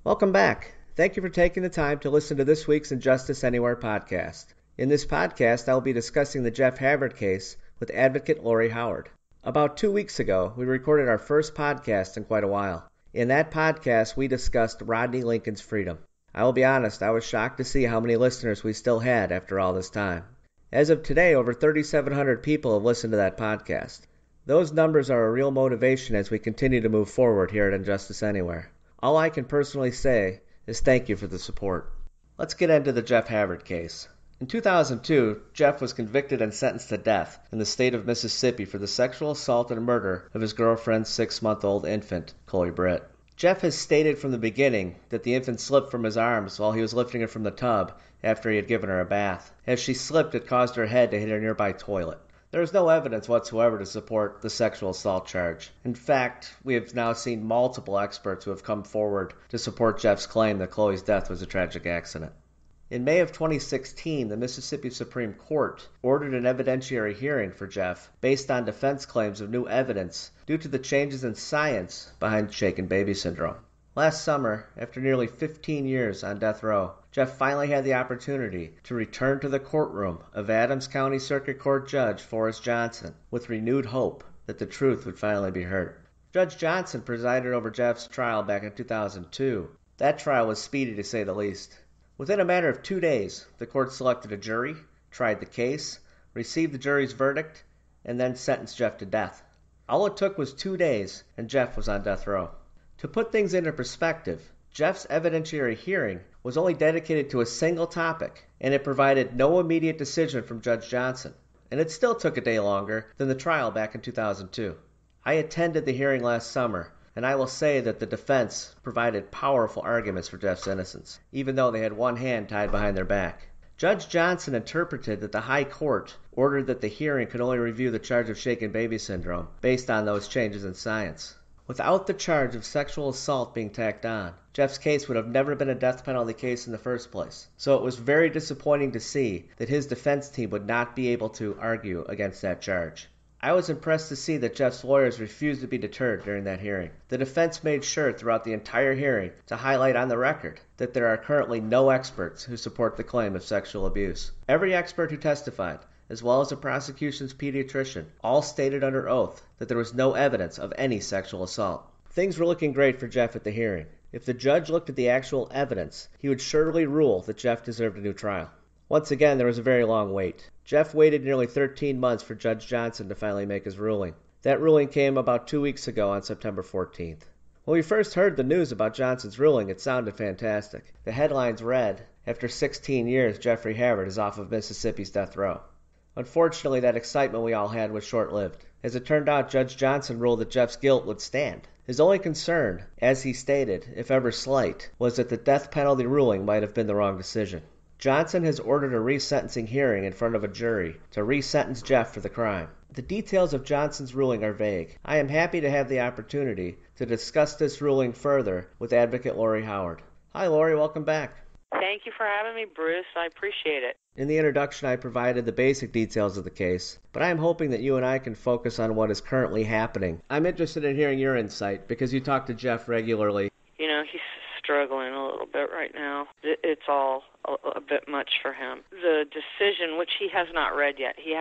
Welcome back. Thank you for taking the time to listen to this week's Injustice Anywhere podcast. In this podcast, I will be discussing the Jeff Havard case with advocate Lori Howard. About 2 weeks ago, we recorded our first podcast in quite a while. In that podcast, we discussed Rodney Lincoln's freedom. I will be honest, I was shocked to see how many listeners we still had after all this time. As of today, over 3,700 people have listened to that podcast. Those numbers are a real motivation as we continue to move forward here at Injustice Anywhere. All I can personally say is thank you for the support. Let's get into the Jeff Havard case. In 2002, Jeff was convicted and sentenced to death in the state of Mississippi for the sexual assault and murder of his girlfriend's 6-month-old infant, Britt. Jeff has stated from the beginning that the infant slipped from his arms while he was lifting her from the tub after he had given her a bath. As she slipped, it caused her head to hit a nearby toilet. There is no evidence whatsoever to support the sexual assault charge. In fact, we have now seen multiple experts who have come forward to support Jeff's claim that Chloe's death was a tragic accident. In May of 2016, the Mississippi Supreme Court ordered an evidentiary hearing for Jeff based on defense claims of new evidence due to the changes in science behind shaken baby syndrome. Last summer, after nearly 15 years on death row, Jeff finally had the opportunity to return to the courtroom of Adams County Circuit Court Judge Forrest Johnson with renewed hope that the truth would finally be heard. Judge Johnson presided over Jeff's trial back in 2002. That trial was speedy to say the least. Within a matter of 2 days, the court selected a jury, tried the case, received the jury's verdict, and then sentenced Jeff to death. All it took was 2 days, and Jeff was on death row. To put things into perspective, Jeff's evidentiary hearing was only dedicated to a single topic, and it provided no immediate decision from Judge Johnson. And it still took a day longer than the trial back in 2002. I attended the hearing last summer, and I will say that the defense provided powerful arguments for Jeff's innocence, even though they had one hand tied behind their back. Judge Johnson interpreted that the High Court ordered that the hearing could only review the charge of shaken baby syndrome based on those changes in science. Without the charge of sexual assault being tacked on, Jeff's case would have never been a death penalty case in the first place. So it was very disappointing to see that his defense team would not be able to argue against that charge. I was impressed to see that Jeff's lawyers refused to be deterred during that hearing. The defense made sure throughout the entire hearing to highlight on the record that there are currently no experts who support the claim of sexual abuse. Every expert who testified, as well as the prosecution's pediatrician, all stated under oath that there was no evidence of any sexual assault. Things were looking great for Jeff at the hearing. If the judge looked at the actual evidence, he would surely rule that Jeff deserved a new trial. Once again, there was a very long wait. Jeff waited nearly 13 months for Judge Johnson to finally make his ruling. That ruling came about 2 weeks ago on September 14th. When we first heard the news about Johnson's ruling, it sounded fantastic. The headlines read, "After 16 years, Jeffrey Havard is off of Mississippi's death row." Unfortunately, that excitement we all had was short-lived. As it turned out, Judge Johnson ruled that Jeff's guilt would stand. His only concern, as he stated, if ever slight, was that the death penalty ruling might have been the wrong decision. Johnson has ordered a resentencing hearing in front of a jury to resentence Jeff for the crime. The details of Johnson's ruling are vague. I am happy to have the opportunity to discuss this ruling further with advocate Lori Howard. Hi, Lori. Welcome back. Thank you for having me, Bruce. I appreciate it. In the introduction, I provided the basic details of the case, but I am hoping that you and I can focus on what is currently happening. I'm interested in hearing your insight because you talk to Jeff regularly. You know, he's struggling a little bit right now. It's all a bit much for him. The decision, which he has not read yet, he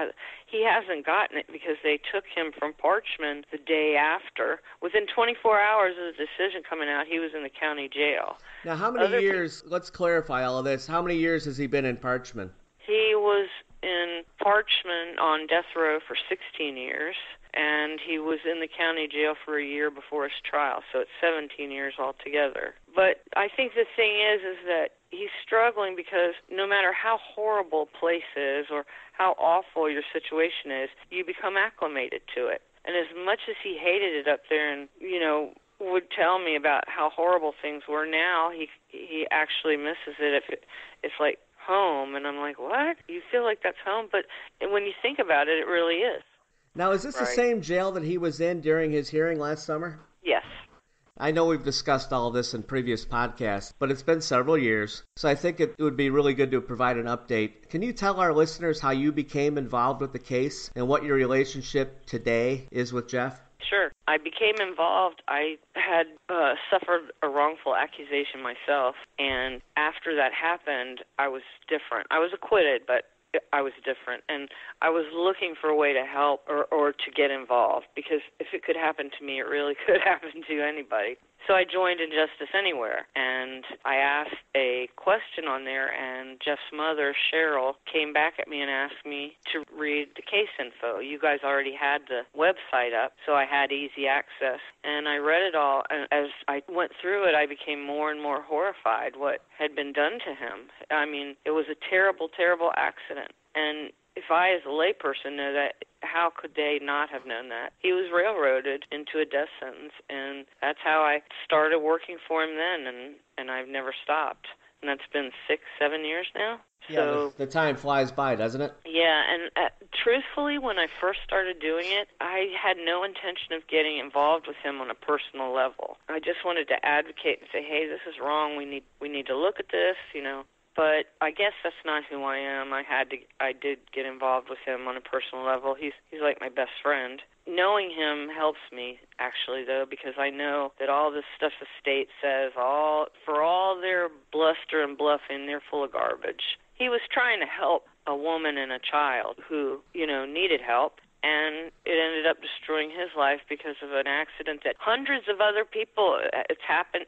hasn't gotten it because they took him from Parchman the day after. Within 24 hours of the decision coming out, he was in the county jail. Now, how many years, let's clarify all of this, how many years has he been in Parchman? He was in Parchman on death row for 16 years, and he was in the county jail for a year before his trial, so it's 17 years altogether. But I think the thing is that he's struggling because no matter how horrible a place is or how awful your situation is, you become acclimated to it. And as much as he hated it up there and, you know, would tell me about how horrible things were, now he actually misses it if it's like home. And I'm like, what? You feel like that's home? But when you think about it, it really is. Now, is this the same jail that he was in during his hearing last summer? Yes. I know we've discussed all of this in previous podcasts, but it's been several years, so I think it would be really good to provide an update. Can you tell our listeners how you became involved with the case and what your relationship today is with Jeff? Sure. I became involved. I had suffered a wrongful accusation myself, and after that happened, I was different. I was acquitted, but I was different, and I was looking for a way to help or to get involved, because if it could happen to me, it really could happen to anybody. So I joined Injustice Anywhere, and I asked a question on there, and Jeff's mother, Cheryl, came back at me and asked me to read the case info. You guys already had the website up, so I had easy access, and I read it all, and as I went through it, I became more and more horrified what had been done to him. I mean, it was a terrible, terrible accident, and if I, as a layperson, know that, how could they not have known that? He was railroaded into a death sentence, and that's how I started working for him then, and I've never stopped. And that's been 6-7 years now. Yeah, so, the time flies by, doesn't it? Yeah, and truthfully, when I first started doing it, I had no intention of getting involved with him on a personal level. I just wanted to advocate and say, hey, this is wrong, we need to look at this, you know. But I guess that's not who I am. I did get involved with him on a personal level. He's like my best friend. Knowing him helps me, actually, though, because I know that all this stuff the state says, for all their bluster and bluffing, they're full of garbage. He was trying to help a woman and a child who, needed help, and it ended up destroying his life because of an accident that hundreds of other people, it's happened,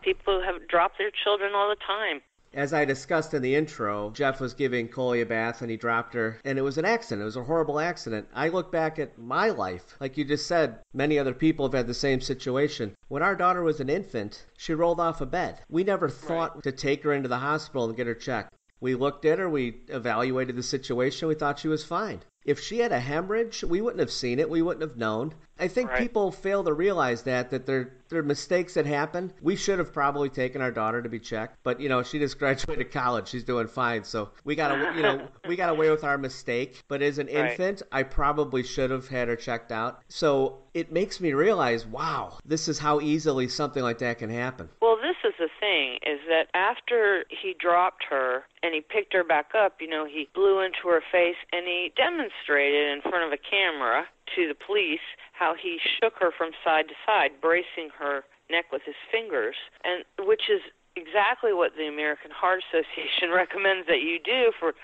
people have dropped their children all the time. As I discussed in the intro, Jeff was giving Coley a bath and he dropped her, and it was an accident. It was a horrible accident. I look back at my life. Like you just said, many other people have had the same situation. When our daughter was an infant, she rolled off a bed. We never thought to take her into the hospital and get her checked. We looked at her, we evaluated the situation, we thought she was fine. If she had a hemorrhage, we wouldn't have seen it, we wouldn't have known. I think people fail to realize that there are mistakes that happen. We should have probably taken our daughter to be checked, but she just graduated college, she's doing fine, so we got away with our mistake. But as an infant, I probably should have had her checked out. So it makes me realize, wow, this is how easily something like that can happen. Well, this is the thing, is that after he dropped her and he picked her back up, he blew into her face and he demonstrated in front of a camera to the police how he shook her from side to side, bracing her neck with his fingers, and which is exactly what the American Heart Association recommends that you do for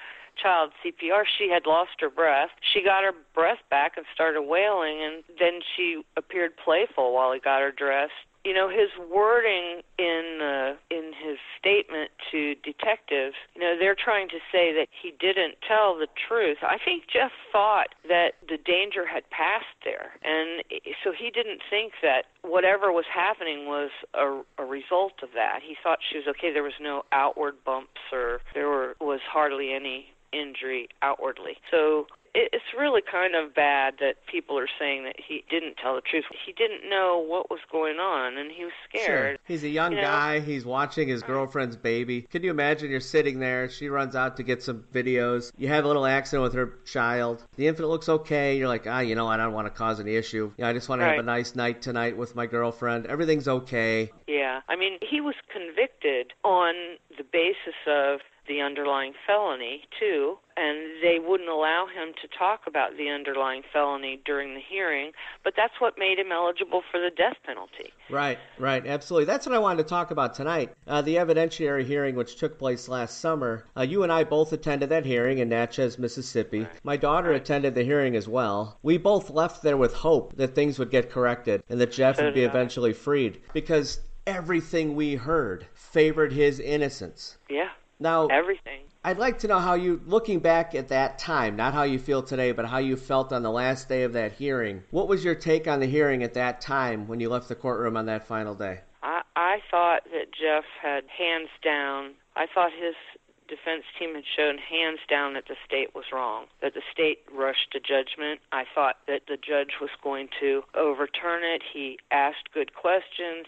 child CPR. She had lost her breath. She got her breath back and started wailing, and then she appeared playful while he got her dressed. His wording in his statement to detectives, they're trying to say that he didn't tell the truth. I think Jeff thought that the danger had passed there, and so he didn't think that whatever was happening was a result of that. He thought she was okay. There was no outward bumps, or was hardly any injury outwardly. So it's really kind of bad that people are saying that he didn't tell the truth. He didn't know what was going on, and he was scared. Sure. He's a young guy. He's watching his girlfriend's baby. Can you imagine you're sitting there, she runs out to get some videos, you have a little accident with her child, the infant looks okay, you're like, I don't want to cause any issue. I just want to have a nice night tonight with my girlfriend. Everything's okay. Yeah. He was convicted on the basis of the underlying felony, too, and they wouldn't allow him to talk about the underlying felony during the hearing, but that's what made him eligible for the death penalty. Right, absolutely. That's what I wanted to talk about tonight. The evidentiary hearing, which took place last summer, you and I both attended that hearing in Natchez, Mississippi. Right. My daughter attended the hearing as well. We both left there with hope that things would get corrected and that Jeff would be eventually freed, because everything we heard favored his innocence. Yeah. Now, everything. I'd like to know how you, looking back at that time, not how you feel today, but how you felt on the last day of that hearing. What was your take on the hearing at that time when you left the courtroom on that final day? I thought that Jeff had hands down, I thought his defense team had shown hands down that the state was wrong, that the state rushed to judgment. I thought that the judge was going to overturn it. He asked good questions.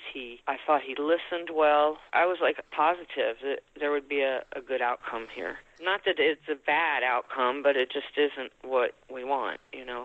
I thought he listened well. I was positive that there would be a good outcome here. Not that it's a bad outcome, but it just isn't what we want,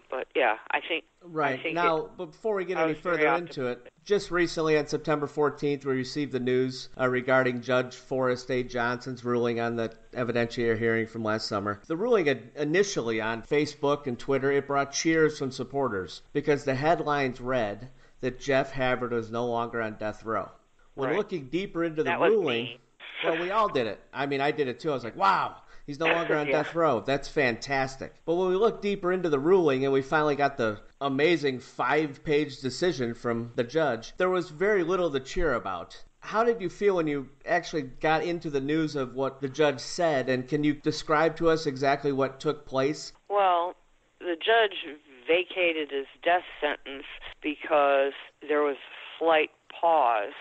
But yeah, I think... Right. I think now, before we get any further into it, just recently on September 14th, we received the news regarding Judge Forrest A. Johnson's ruling on the evidentiary hearing from last summer. The ruling initially on Facebook and Twitter, it brought cheers from supporters because the headlines read that Jeff Havard was no longer on death row. When looking deeper into the ruling... Well, we all did it. I mean, I did it too. I was like, wow, he's no longer on death row. That's fantastic. But when we looked deeper into the ruling and we finally got the amazing 5-page decision from the judge, there was very little to cheer about. How did you feel when you actually got into the news of what the judge said, and can you describe to us exactly what took place? Well, the judge vacated his death sentence because there was slight pause.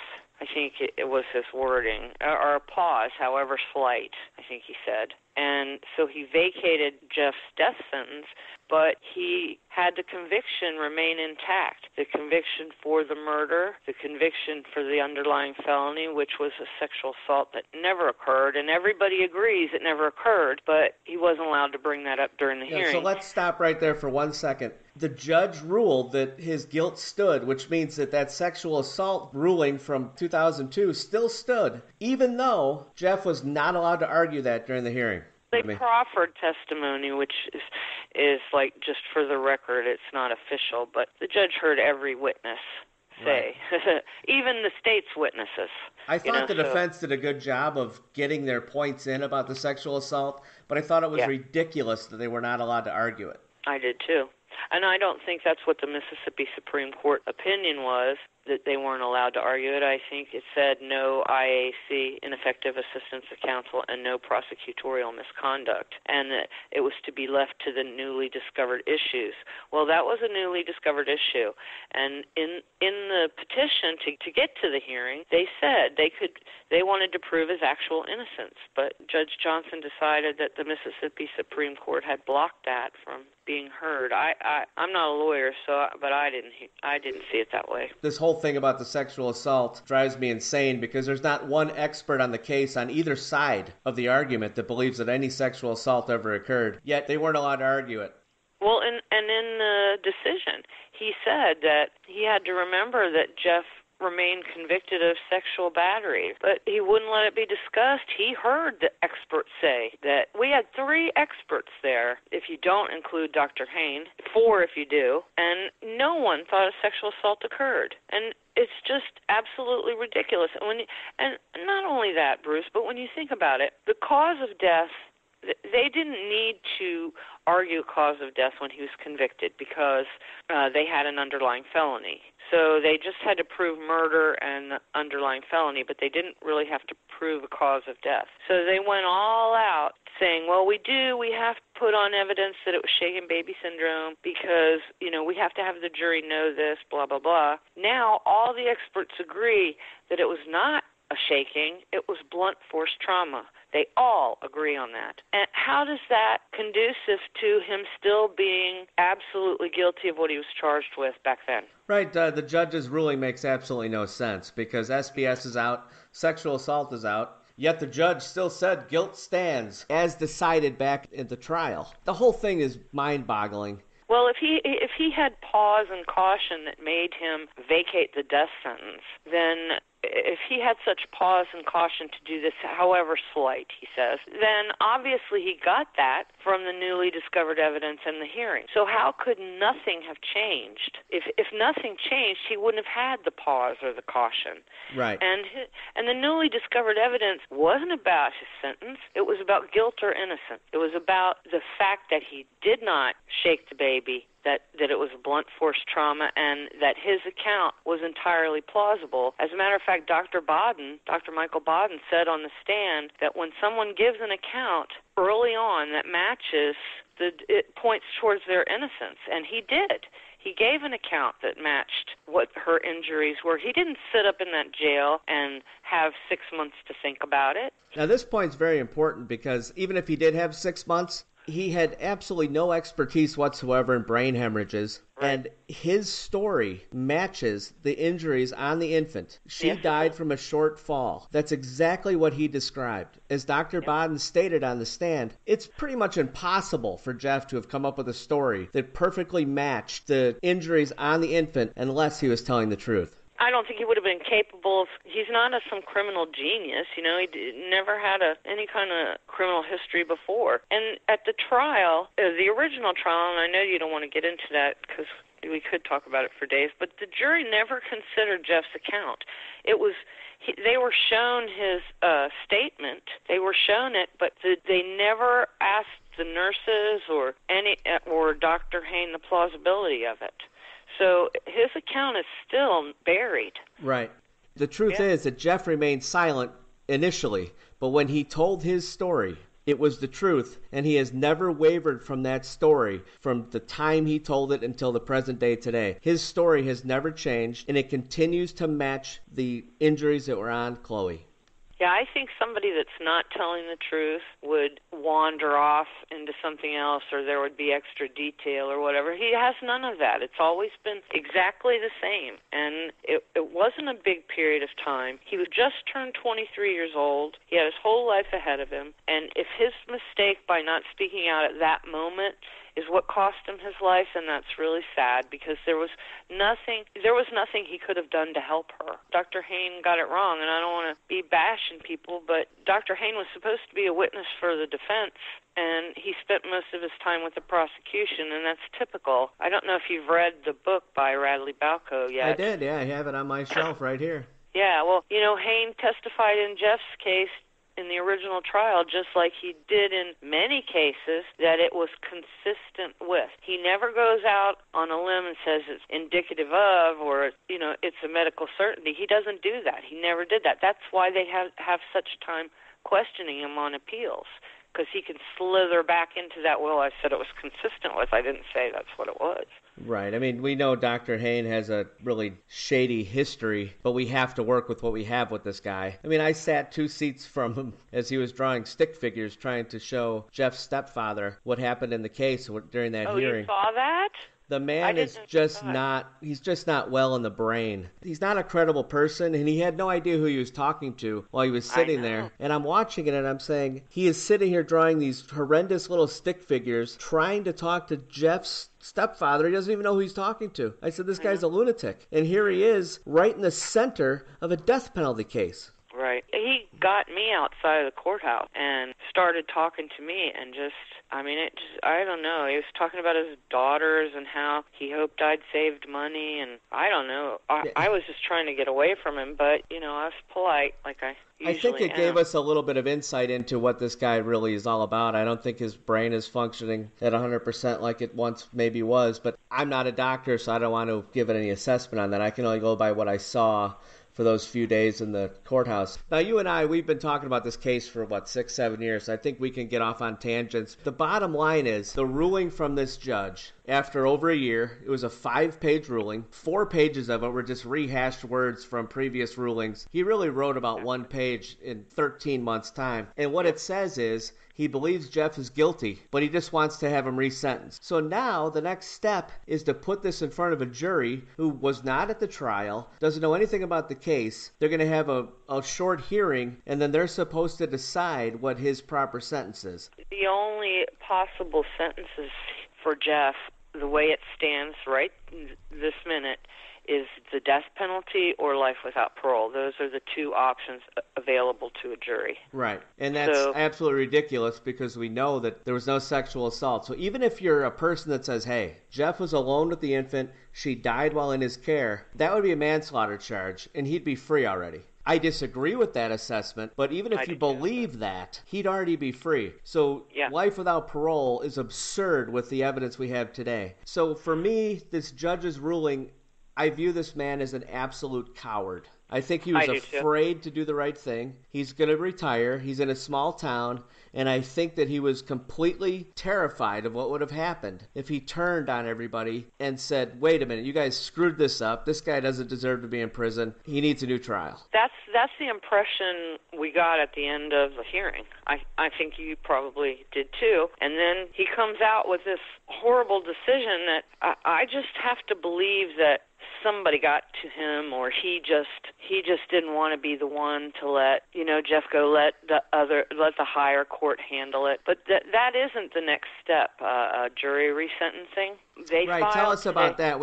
I think it was his wording, or a pause, however slight, I think he said. And so he vacated Jeff's death sentence, but he had the conviction remain intact. The conviction for the murder, the conviction for the underlying felony, which was a sexual assault that never occurred, and everybody agrees it never occurred, but he wasn't allowed to bring that up during the hearing. So let's stop right there for 1 second. The judge ruled that his guilt stood, which means that sexual assault ruling from 2002 still stood, even though Jeff was not allowed to argue that during the hearing. They proffered testimony, which is like, just for the record, it's not official, but the judge heard every witness say, even the state's witnesses. I thought the defense did a good job of getting their points in about the sexual assault, but I thought it was ridiculous that they were not allowed to argue it. I did too. And I don't think that's what the Mississippi Supreme Court opinion was, that they weren't allowed to argue it. I think it said no IAC, ineffective assistance of counsel, and no prosecutorial misconduct, and that it was to be left to the newly discovered issues. Well, that was a newly discovered issue, and in the petition to get to the hearing, they said they wanted to prove his actual innocence, but Judge Johnson decided that the Mississippi Supreme Court had blocked that from being heard. I'm not a lawyer, but I didn't see it that way. This whole thing about the sexual assault drives me insane because there's not one expert on the case on either side of the argument that believes that any sexual assault ever occurred, yet they weren't allowed to argue it. Well, and in the decision, he said that he had to remember that Jeff remained convicted of sexual battery, but he wouldn't let it be discussed. He heard the experts say that we had 3 experts there, if you don't include Dr. Hain, 4 if you do, and no one thought a sexual assault occurred. And it's just absolutely ridiculous. And not only that, Bruce, but when you think about it, the cause of death, they didn't need to argue cause of death when he was convicted because they had an underlying felony. So they just had to prove murder and the underlying felony, but they didn't really have to prove a cause of death. So they went all out saying, well, we have to put on evidence that it was shaken baby syndrome because, we have to have the jury know this, blah, blah, blah. Now all the experts agree that it was not a shaking, it was blunt force trauma. They all agree on that. And how does that conducive to him still being absolutely guilty of what he was charged with back then? Right. The judge's ruling makes absolutely no sense because SBS is out, sexual assault is out, yet the judge still said guilt stands as decided back at the trial. The whole thing is mind-boggling. Well, if he had pause and caution that made him vacate the death sentence, then if he had such pause and caution to do this, however slight, he says, then obviously he got that from the newly discovered evidence in the hearing. So how could nothing have changed? If nothing changed, he wouldn't have had the pause or the caution. Right. And the newly discovered evidence wasn't about his sentence. It was about guilt or innocence. It was about the fact that he did not shake the baby, that it was blunt force trauma, and that his account was entirely plausible. As a matter of fact, Dr. Michael Bodden, said on the stand that when someone gives an account early on that matches, it points towards their innocence, and he did. He gave an account that matched what her injuries were. He didn't sit up in that jail and have 6 months to think about it. Now, this point's very important because even if he did have 6 months, he had absolutely no expertise whatsoever in brain hemorrhages, and his story matches the injuries on the infant. She died from a short fall. That's exactly what he described. As Dr. Bodden stated on the stand, it's pretty much impossible for Jeff to have come up with a story that perfectly matched the injuries on the infant unless he was telling the truth. I don't think he would have been capable of, he's not some criminal genius, he never had any kind of criminal history before. And at the trial, the original trial, and I know you don't want to get into that because we could talk about it for days, but the jury never considered Jeff's account. They were shown his statement, they were shown it, but they never asked the nurses or Dr. Hain the plausibility of it. So his account is still buried. Right. The truth is that Jeff remained silent initially, but when he told his story, it was the truth, and he has never wavered from that story from the time he told it until the present day today. His story has never changed, and it continues to match the injuries that were on Chloe. Yeah, I think somebody that's not telling the truth would wander off into something else, or there would be extra detail or whatever. He has none of that. It's always been exactly the same, and it wasn't a big period of time. He was just turned 23 years old. He had his whole life ahead of him, and if his mistake by not speaking out at that moment is what cost him his life, and that's really sad because there was nothing he could have done to help her. Dr. Hain got it wrong, and I don't want to be bashing people, but Dr. Hain was supposed to be a witness for the defense, and he spent most of his time with the prosecution, and that's typical. I don't know if you've read the book by Radley Balco yet. I did, yeah. I have it on my shelf right here. Yeah, well, Hain testified in Jeff's case in the original trial, just like he did in many cases, that it was consistent with. He never goes out on a limb and says it's indicative of, or, it's a medical certainty. He doesn't do that. He never did that. That's why they have such time questioning him on appeals, because he can slither back into that, well, I said it was consistent with. I didn't say that's what it was. Right. I mean, we know Dr. Hain has a really shady history, but we have to work with what we have with this guy. I mean, I sat 2 seats from him as he was drawing stick figures trying to show Jeff's stepfather what happened in the case during that hearing. Oh, you saw that? The man is just he's just not well in the brain. He's not a credible person, and he had no idea who he was talking to while he was sitting there. And I'm watching it, and I'm saying, he is sitting here drawing these horrendous little stick figures, trying to talk to Jeff's stepfather. He doesn't even know who he's talking to. I said, this guy's a lunatic. And here he is, right in the center of a death penalty case. Right. He got me outside of the courthouse and started talking to me and I don't know. He was talking about his daughters and how he hoped I'd saved money, and I don't know. I was just trying to get away from him, but, I was polite like I usually I think it gave us a little bit of insight into what this guy really is all about. I don't think his brain is functioning at 100% like it once maybe was, but I'm not a doctor, so I don't want to give it any assessment on that. I can only go by what I saw for those few days in the courthouse. Now, you and I, we've been talking about this case for, 6-7 years. I think we can get off on tangents. The bottom line is the ruling from this judge, after over a year, it was a 5-page ruling. 4 pages of it were just rehashed words from previous rulings. He really wrote about 1 page in 13 months' time. And what it says is, he believes Jeff is guilty, but he just wants to have him resentenced. So now the next step is to put this in front of a jury who was not at the trial, doesn't know anything about the case. They're going to have a short hearing, and then they're supposed to decide what his proper sentence is. The only possible sentences for Jeff, the way it stands right this minute, is the death penalty or life without parole. Those are the 2 options available to a jury. Right. And that's absolutely ridiculous because we know that there was no sexual assault. So even if you're a person that says, hey, Jeff was alone with the infant, she died while in his care, that would be a manslaughter charge, and he'd be free already. I disagree with that assessment, but even if you believe that, he'd already be free. So life without parole is absurd with the evidence we have today. So for me, this judge's ruling, I view this man as an absolute coward. I think he was I do too. afraid to do the right thing. He's going to retire. He's in a small town. And I think that he was completely terrified of what would have happened if he turned on everybody and said, wait a minute, you guys screwed this up. This guy doesn't deserve to be in prison. He needs a new trial. That's the impression we got at the end of the hearing. I think you probably did too. And then he comes out with this horrible decision that I just have to believe that somebody got to him, or he just didn't want to be the one to let Jeff go. Let the higher court handle it. But that isn't the next step. Jury resentencing. Right. Tell us about that.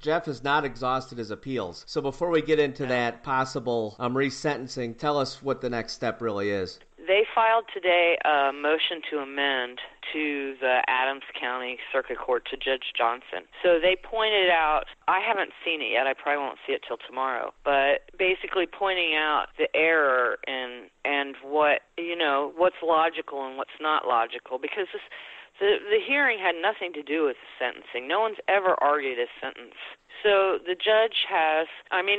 Jeff has not exhausted his appeals. So before we get into that possible resentencing, tell us what the next step really is. They filed today a motion to amend to the Adams County Circuit Court to Judge Johnson. So they pointed out, I haven't seen it yet, I probably won't see it till tomorrow, but basically pointing out the error and what's logical and what's not logical, because the hearing had nothing to do with the sentencing. No one's ever argued a sentence. So the judge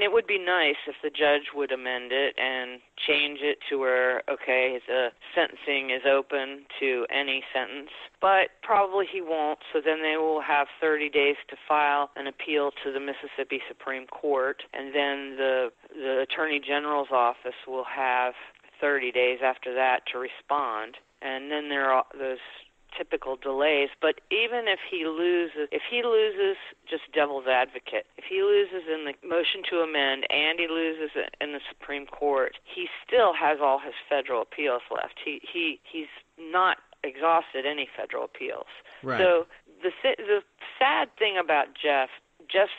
it would be nice if the judge would amend it and change it to where, okay, the sentencing is open to any sentence, but probably he won't, so then they will have 30 days to file an appeal to the Mississippi Supreme Court, and then the Attorney General's office will have 30 days after that to respond, and then there are those typical delays. But even if he loses, just devil's advocate, if he loses in the motion to amend and he loses in the Supreme Court, he still has all his federal appeals left. He's not exhausted any federal appeals. Right. So the sad thing about Jeff's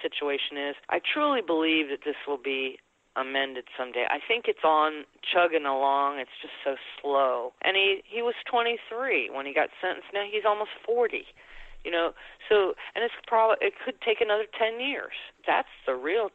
situation is, I truly believe that this will be amended someday. I think it's on chugging along. It's just so slow. And he was 23 when he got sentenced. Now he's almost 40. So, and it could take another 10 years. That's the real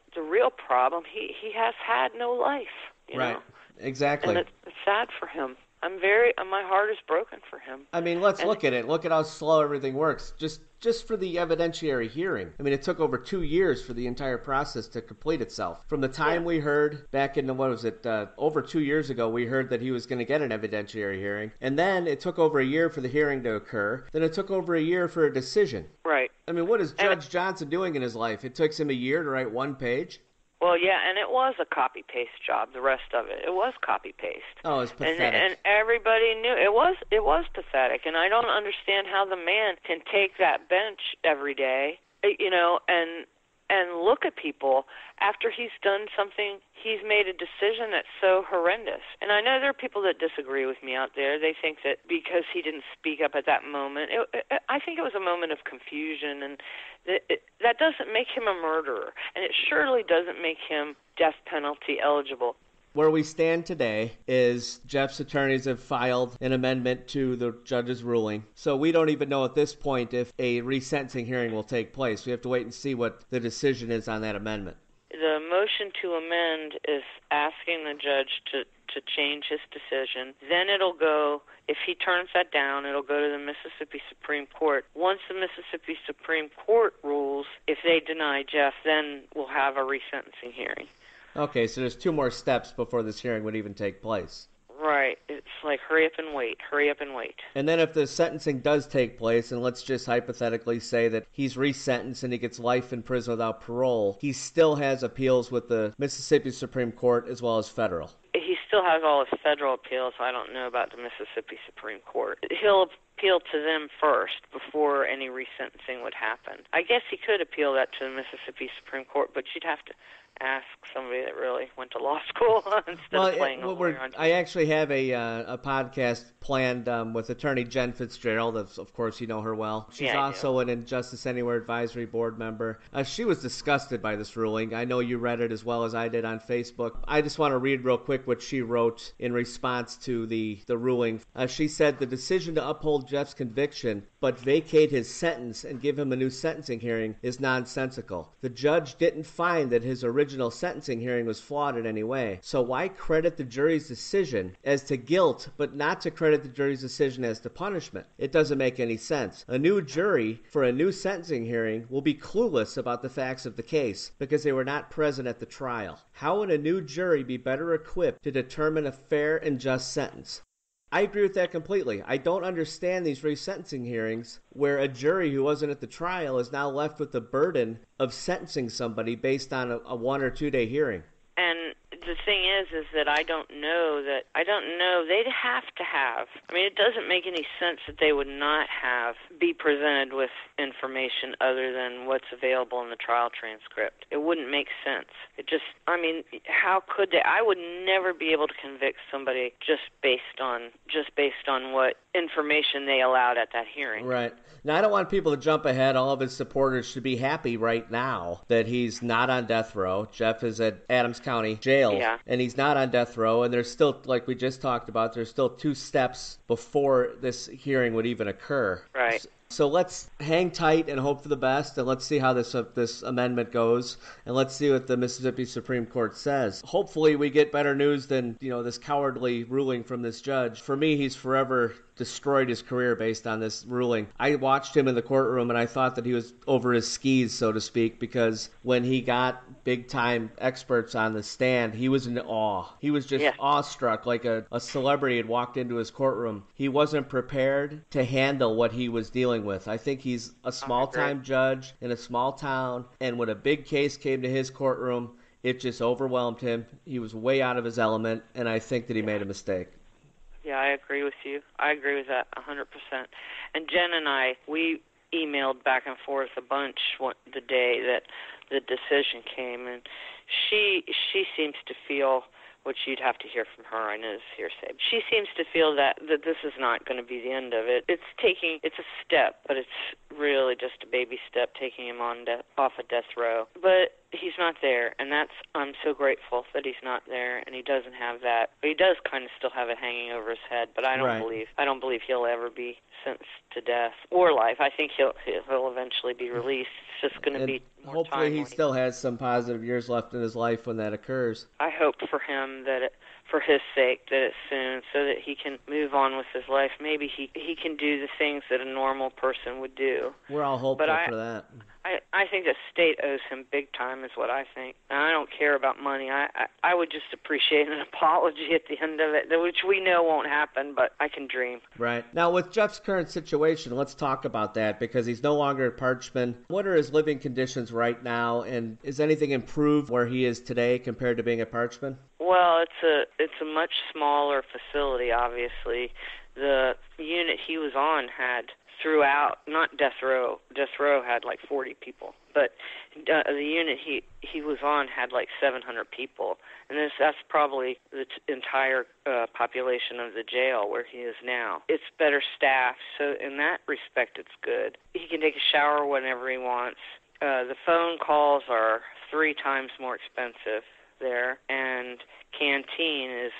problem. He has had no life. Right. Exactly. And it's sad for him. My heart is broken for him. I mean, let's look at it. Look at how slow everything works. Just for the evidentiary hearing. I mean, it took over 2 years for the entire process to complete itself. From the time we heard back in, over 2 years ago, we heard that he was going to get an evidentiary hearing. And then it took over a year for the hearing to occur. Then it took over a year for a decision. Right. I mean, what is Judge Johnson doing in his life? It took him a year to write one page? Well, yeah, and it was a copy-paste job, the rest of it. It was copy-paste. Oh, it's pathetic. And everybody knew it was pathetic, and I don't understand how the man can take that bench every day, and look at people after he's done something. He's made a decision that's so horrendous. And I know there are people that disagree with me out there. They think that because he didn't speak up at that moment, I think it was a moment of confusion, and that doesn't make him a murderer, and it surely doesn't make him death penalty eligible. Where we stand today is Jeff's attorneys have filed an amendment to the judge's ruling. So we don't even know at this point if a resentencing hearing will take place. We have to wait and see what the decision is on that amendment. The motion to amend is asking the judge to change his decision. Then it'll go, if he turns that down, it'll go to the Mississippi Supreme Court. Once the Mississippi Supreme Court rules, if they deny Jeff, then we'll have a resentencing hearing. Okay, so there's 2 more steps before this hearing would even take place. Right. It's like hurry up and wait. And then if the sentencing does take place, and let's just hypothetically say that he's resentenced and he gets life in prison without parole, he still has appeals with the Mississippi Supreme Court as well as federal. He still has all his federal appeals. I don't know about the Mississippi Supreme Court. He'll appeal to them first before any resentencing would happen. I guess he could appeal that to the Mississippi Supreme Court, but you'd have to ask somebody that really went to law school instead of playing a lawyer on TV. I actually have a podcast planned with attorney Jen Fitzgerald. Of course, you know her well. She's also an Injustice Anywhere Advisory Board member. She was disgusted by this ruling. I know you read it as well as I did on Facebook. I just want to read real quick what she wrote in response to the ruling. She said, the decision to uphold Jeff's conviction but vacate his sentence and give him a new sentencing hearing is nonsensical. The judge didn't find that his original original sentencing hearing was flawed in any way. So why credit the jury's decision as to guilt, but not to credit the jury's decision as to punishment? It doesn't make any sense. A new jury for a new sentencing hearing will be clueless about the facts of the case because they were not present at the trial. How would a new jury be better equipped to determine a fair and just sentence? I agree with that completely. I don't understand these resentencing hearings where a jury who wasn't at the trial is now left with the burden of sentencing somebody based on a 1 or 2 day hearing. And the thing is that I don't know. They'd have to have. I mean, it doesn't make any sense that they would not be presented with information other than what's available in the trial transcript. It wouldn't make sense. How could they? I would never be able to convict somebody just based on what information they allowed at that hearing. Right. Now, I don't want people to jump ahead. All of his supporters should be happy right now that he's not on death row. Jeff is at Adams County Jail, and he's not on death row. And there's still, like we just talked about, there's still 2 steps before this hearing would even occur. Right. So let's hang tight and hope for the best, and let's see how this amendment goes, and let's see what the Mississippi Supreme Court says. Hopefully we get better news than, this cowardly ruling from this judge. For me, he's forever destroyed his career based on this ruling. I watched him in the courtroom, and I thought that he was over his skis, so to speak, because when he got big-time experts on the stand, he was in awe. He was just awestruck, like a celebrity had walked into his courtroom. He wasn't prepared to handle what he was dealing with. I think he's a small-time judge in a small town, and when a big case came to his courtroom, it just overwhelmed him. He was way out of his element, and I think that he made a mistake. Yeah, I agree with you. I agree with that 100%. And Jen and I, we emailed back and forth a bunch the day that the decision came, and she seems to feel, which you'd have to hear from her, I know this is hearsay. She seems to feel that this is not going to be the end of it. It's a step, but it's really just a baby step, taking him off of death row. But he's not there, and I'm so grateful that he's not there, and he doesn't have that. But he does kind of still have it hanging over his head. But I don't believe he'll ever be sentenced to death or life. I think he'll eventually be released. It's just going to be more hopefully timely. He still has some positive years left in his life when that occurs. I hope for him for his sake, that it's soon, so that he can move on with his life. Maybe he can do the things that a normal person would do. We're all hopeful for that. I think the state owes him big time, is what I think. And I don't care about money. I would just appreciate an apology at the end of it, which we know won't happen, but I can dream. Right. Now, with Jeff's current situation, let's talk about that, because he's no longer at Parchman. What are his living conditions right now, and is anything improved where he is today compared to being at Parchman? Well, it's a much smaller facility, obviously. The unit he was on had throughout, not death row. Death row had like 40 people, but the unit he was on had like 700 people, and that's probably the entire population of the jail where he is now. It's better staffed, so in that respect, it's good. He can take a shower whenever he wants. The phone calls are 3 times more expensive there, and canteen is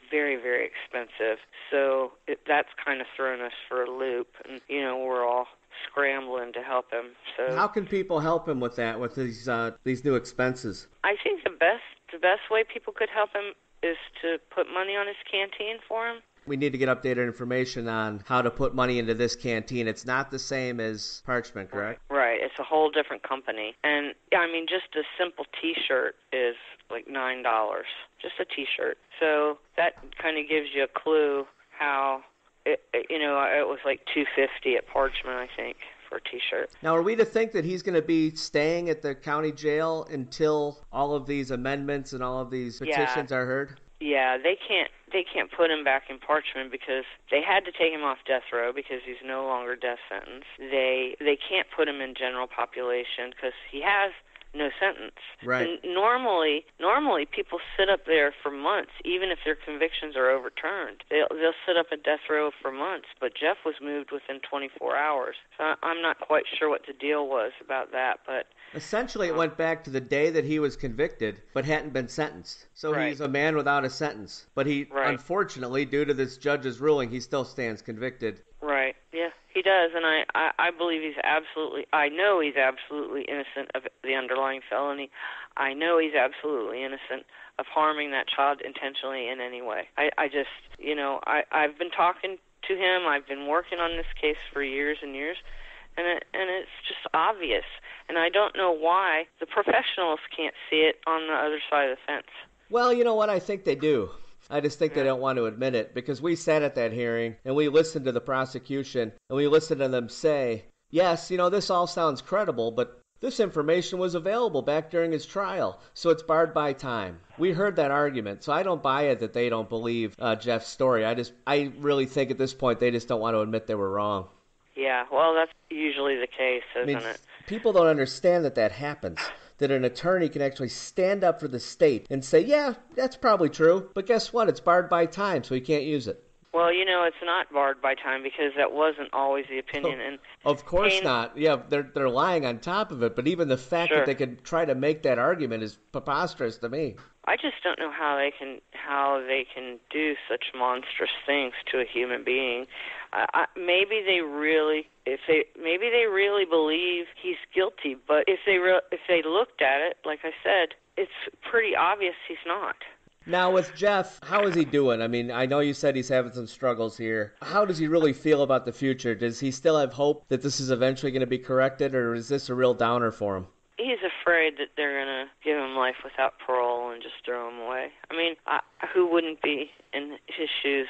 very, very expensive. So that's kind of thrown us for a loop, and we're all scrambling to help him. So how can people help him with that, with these new expenses? I think the best way people could help him is to put money on his canteen for him. We need to get updated information on how to put money into this canteen. It's not the same as Parchman, correct? Right. It's a whole different company. And, just a simple T-shirt is like $9. Just a T-shirt. So that kind of gives you a clue how, it was like $2.50 at Parchman, I think, for a T-shirt. Now, are we to think that he's going to be staying at the county jail until all of these amendments and all of these petitions are heard? Yeah, they can't put him back in Parchman because they had to take him off death row because he's no longer death sentenced. They can't put him in general population because he has no sentence. Right. And normally people sit up there for months, even if their convictions are overturned. They'll sit up at death row for months, but Jeff was moved within 24 hours. So I'm not quite sure what the deal was about that, but essentially it went back to the day that he was convicted but hadn't been sentenced. So he's a man without a sentence. But he, unfortunately, due to this judge's ruling, he still stands convicted. Right. Yeah. He he does, and I believe I know he's absolutely innocent of the underlying felony. I know he's absolutely innocent of harming that child intentionally in any way. I just, I've been talking to him. I've been working on this case for years and years, and it's just obvious. And I don't know why the professionals can't see it on the other side of the fence. Well, you know what? I think they do. I just think they don't want to admit it, because we sat at that hearing and we listened to the prosecution and we listened to them say, yes, this all sounds credible, but this information was available back during his trial, so it's barred by time. We heard that argument, so I don't buy it that they don't believe Jeff's story. I really think at this point they just don't want to admit they were wrong. Yeah, well, that's usually the case, isn't it? People don't understand that happens, that an attorney can actually stand up for the state and say, yeah, that's probably true, but guess what? It's barred by time, so he can't use it. Well, it's not barred by time, because that wasn't always the opinion. And of course not. Yeah, they're lying on top of it, but even the fact that they could try to make that argument is preposterous to me. I just don't know how they can do such monstrous things to a human being. Maybe they really believe he's guilty, but if they looked at it, like I said, it's pretty obvious he's not. Now with Jeff, how is he doing? I mean, I know you said he's having some struggles here. How does he really feel about the future? Does he still have hope that this is eventually going to be corrected, or is this a real downer for him? He's afraid that they're going to give him life without parole and just throw him away. I mean, who wouldn't be in his shoes?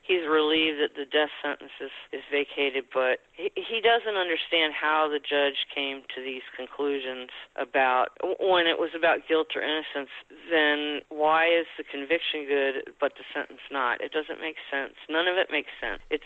He's relieved that the death sentence is vacated, but he doesn't understand how the judge came to these conclusions about, when it was about guilt or innocence, then why is the conviction good but the sentence not? It doesn't make sense. None of it makes sense. It's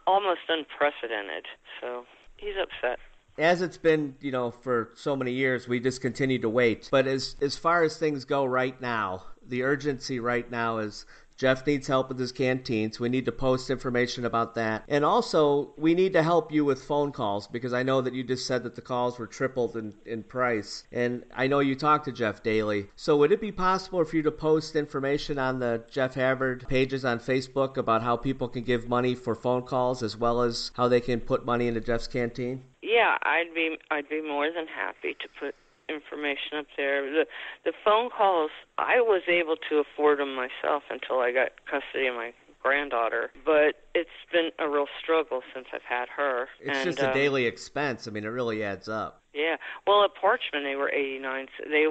almost unprecedented. So he's upset. As it's been, for so many years, we just continue to wait. But as far as things go right now, the urgency right now is Jeff needs help with his canteen, so we need to post information about that. And also, we need to help you with phone calls, because I know that you just said that the calls were tripled in price. And I know you talk to Jeff daily. So would it be possible for you to post information on the Jeff Havard pages on Facebook about how people can give money for phone calls, as well as how they can put money into Jeff's canteen? Yeah, I'd be more than happy to put information up there. The phone calls, I was able to afford them myself until I got custody of my granddaughter, but it's been a real struggle since I've had her. It's just a daily expense. I mean, it really adds up. Yeah. Well, at Parchman, they were 89. They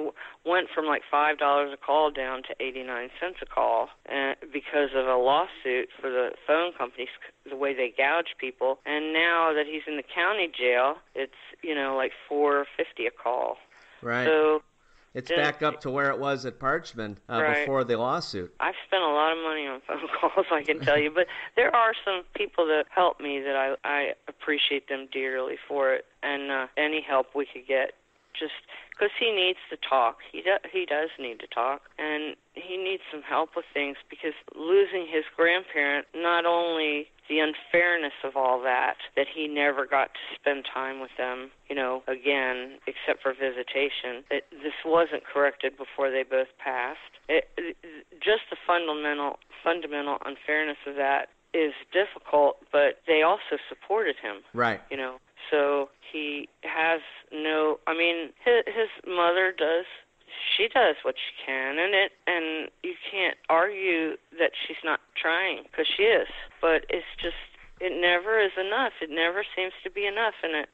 went from like $5 a call down to 89 cents a call, because of a lawsuit for the phone companies, the way they gouge people. And now that he's in the county jail, it's like $4.50 a call. Right. So it's back up to where it was at Parchman before the lawsuit. I've spent a lot of money on phone calls, I can tell you, but there are some people that help me that I appreciate them dearly for it, and any help we could get, just because he needs to talk. He does need to talk, and he needs some help with things, because losing his grandparent, not only the unfairness of all that he never got to spend time with them, again, except for visitation. This wasn't corrected before they both passed. Just the fundamental unfairness of that is difficult, but they also supported him. Right. So he has his mother does. She does what she can, and you can't argue that she's not trying, because she is. But it's just, it never is enough. It never seems to be enough, and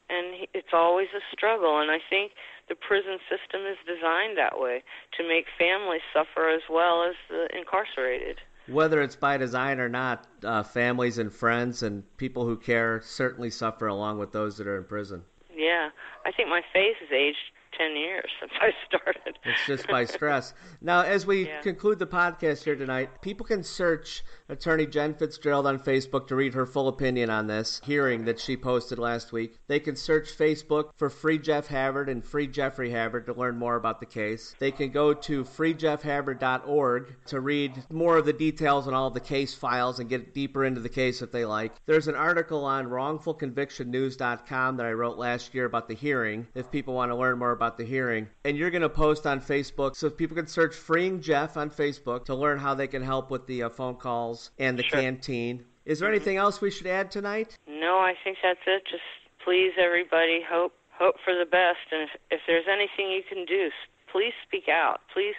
it's always a struggle. And I think the prison system is designed that way, to make families suffer as well as the incarcerated. Whether it's by design or not, families and friends and people who care certainly suffer along with those that are in prison. Yeah, I think my face has aged 10 years since I started. It's just by stress. Now, as we conclude the podcast here tonight, people can search Attorney Jen Fitzgerald on Facebook to read her full opinion on this hearing that she posted last week. They can search Facebook for Free Jeff Havard and Free Jeffrey Havard to learn more about the case. They can go to freejeffhavard.org to read more of the details on all of the case files and get deeper into the case if they like. There's an article on wrongfulconvictionnews.com that I wrote last year about the hearing, if people want to learn more about the hearing. And you're going to post on Facebook, so people can search Freeing Jeff on Facebook to learn how they can help with the phone calls and the canteen. Is there anything else we should add tonight? No, I think that's it. Just please, everybody, hope for the best. And if there's anything you can do, please speak out. Please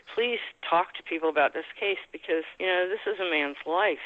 talk to people about this case because, this is a man's life.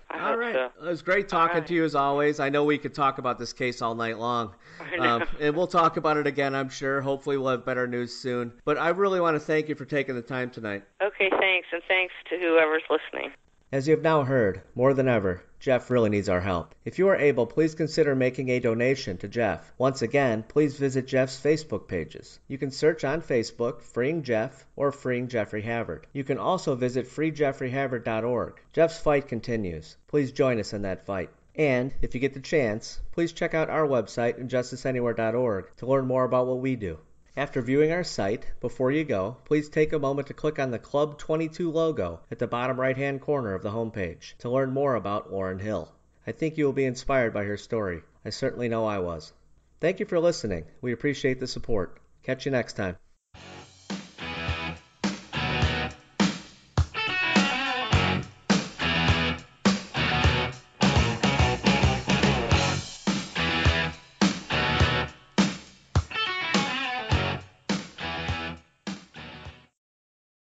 I hope so. It was great talking to you as always. I know we could talk about this case all night long. I know. And we'll talk about it again, I'm sure. Hopefully we'll have better news soon. But I really want to thank you for taking the time tonight. Okay, thanks. And thanks to whoever's listening. As you have now heard, more than ever, Jeff really needs our help. If you are able, please consider making a donation to Jeff. Once again, please visit Jeff's Facebook pages. You can search on Facebook, Freeing Jeff, or Freeing Jeffrey Havard. You can also visit freejeffreyhavard.org. Jeff's fight continues. Please join us in that fight. And, if you get the chance, please check out our website, injusticeanywhere.org, to learn more about what we do. After viewing our site, before you go, please take a moment to click on the Club 22 logo at the bottom right-hand corner of the homepage to learn more about Lauren Hill. I think you will be inspired by her story. I certainly know I was. Thank you for listening. We appreciate the support. Catch you next time.